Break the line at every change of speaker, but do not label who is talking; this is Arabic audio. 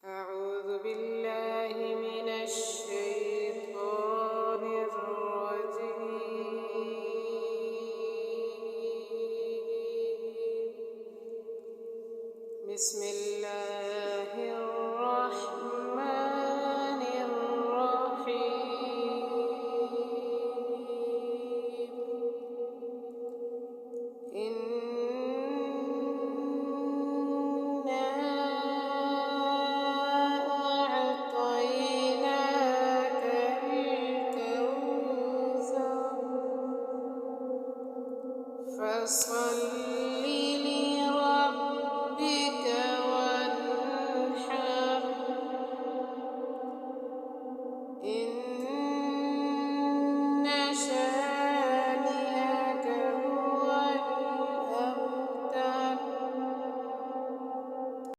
أعوذ بالله من الشيطان الرجيم. بسم الله الرحمن الرحيم. إنا أعطيناك الكوثر فصل